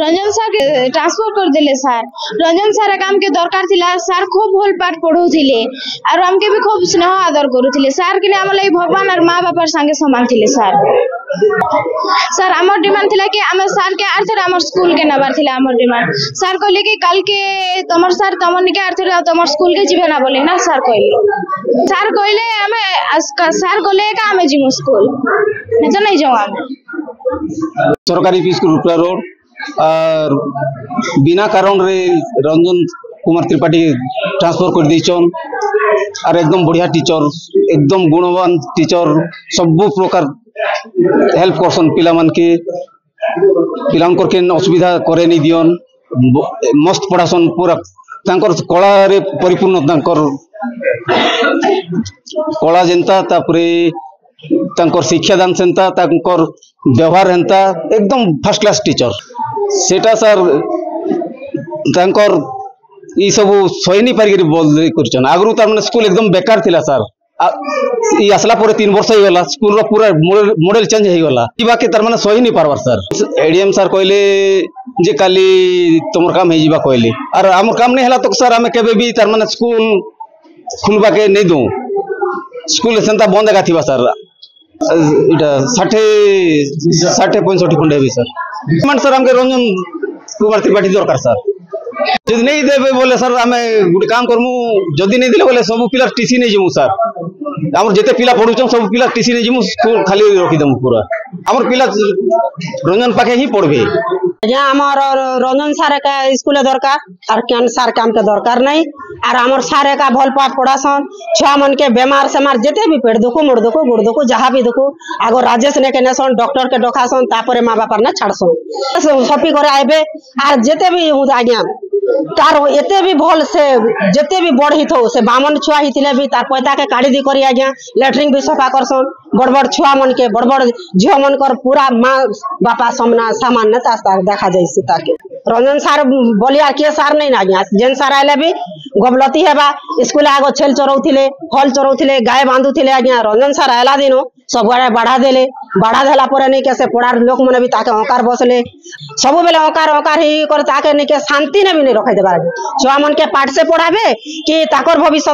Ranjan sir के transfer कर दिले सर। रंजन सर काम के दरकार थिला। सर खूब भल पाठ पढ़ौथिले और हमके भी खूब स्नेह आदर करूथिले। सर के हम लई भगवान और माँ बापर संगे समान थिले सर। सर हमर डिमांड थिला कि हम सर के आर्थर हमर स्कूल के नबार थिला। हमर डिमांड सर कहले कि कल के तमर सर तमन के आर्थर तमर स्कूल के जीवे ना बोले ना सर कहले। सर कहले हमें सर कहले का हमें जीव स्कूल नहीं तो नहीं जाओ हम सरकारी स्कूल रुपला रोड और बिना कारण रे रंजन कुमार त्रिपाठी ट्रांसफर कर दीचन और एकदम बढ़िया टीचर एकदम गुणवान टीचर सब प्रकार हेल्प करसन पिला मान के पिला के असुविधा करे नहीं दियन मस्त पढ़ासन पूरा तांकर कला रे परिपूर्ण तांकर कला जेंता तापरे तांकर शिक्षादान सेंता तांकर व्यवहार हेंता एकदम फर्स्ट क्लास टीचर सेटा सर तांकर ई सब सही नहीं पारि बोल करछन। आगरु तार माने स्कूल एकदम बेकार थिला सर। ई असला पूरे 3 वर्ष हो गला स्कूल रो पूरा मॉडल चेंज हो गला ई बाकी तार माने सही नहीं पारबार सर। एडीएम सर कहले जे काली तुमर काम हे जीवा कहले और हमर काम नहीं हला तो सर हमें केबे भी तार माने स्कूल खुलबा के नहीं दो स्कूल सेंता बंद का थिबा सर। इटा 60-65 खंडे भी सर मान सर हमके रंजन कुमार त्रिपाठी दरकार सर। जदि नहीं देबे बोले सर हमें गुटे काम करमु जदि नहीं दिले बोले सब पिला टीसी नहीं जिमु सर। हमर जेते पिला पढुचन सब पिला टीसी नहीं जिमु स्कूल खाली रखि दमु पूरा हमर पिला रंजन पाखे ही पढ़बे। यहाँ हमार रंजन सारे का स्कूल दरकार और केन सार काम के दरकार नहीं और हमार सारे का भल पाठ पढ़ासन छुआ मन के बेमार सेमार जेते भी पेट दुखो मुड़ दुखो गुड़ दुखो जहाँ भी दुखो आगो राजेश ने के नेसन डॉक्टर के डकासन तापरे माँ बापर ने छाड़सन सफी करे आइबे और जेते भी आज्ञा तार एते भी भल से जेते भी बड़ ही थो से बामन छुआ ही थिले भी तार पैता के काढ़ी दी करी आज्ञा लैट्रिन भी सफा करसन बड़ बड़ छुआ मन के बड़ बड़ झियो मन कर पूरा माँ बापा सामना सामान्य देखा जाए सीता के। रंजन सार बोलिया के सार नहीं आज्ञा जेन सार आइले भी गबलती हेबा स्कूल आगो छेल चरौथिले हल चरौथिले गाय बांधुथिले आज्ञा रंजन सार आइला दिनो सब गाड़े बढ़ा देला पर नहीं के से पड़ार लोक मन भी ताके अहंकार बसले सब बेले अहंकार ही कर ताके नहीं के शांति ने भी नहीं रखाई देबार छुआ मन के पाठ से पढ़ाबे कि ताकर भविष्य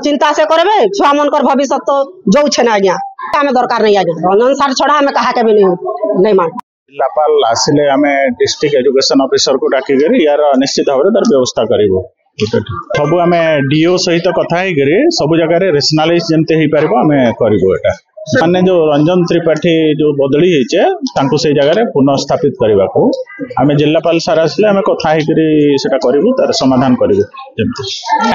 चिंता से करबे छुआ मन कर भविष्य तो जो छे ना आज्ञा हमें दरकार नहीं आज्ञा रंजन सार छोड़ा हमें कहा के भी नहीं मान जिलापाल आसिले आम डिस्ट्रिक्ट एजुकेशन ऑफिसर को डाक यार निश्चित भाव तार व्यवस्था करूँ सब आम डीओ सहित कथा सब जगह रेशनालाइज जमते हो पार आम करूँ एटा माने जो रंजन त्रिपाठी जो बदली होते से जगह पुनः स्थापित करने को आम जिलापाल सार आसिले आम कथा करूँ तार समाधान करूँ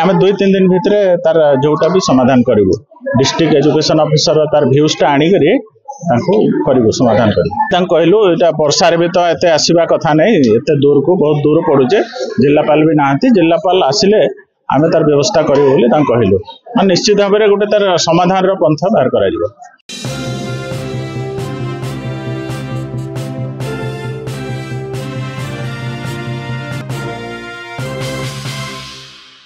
आम 2-3 दिन भितर तार जोटा भी समाधान करूँ डिस्ट्रिक्ट एजुकेशन ऑफिसर तार भ्यूजटा आनिक समाधान कहलु यहाँ वर्षा भी तो एत आसवा कथा नहीं एत दूर को बहुत दूर पड़ुचे जिलापाल भी ना जिलापाल आसिले आम तार व्यवस्था करूँ कहलु निश्चित भाव में गोटे तार समाधान पंथा बाहर कर।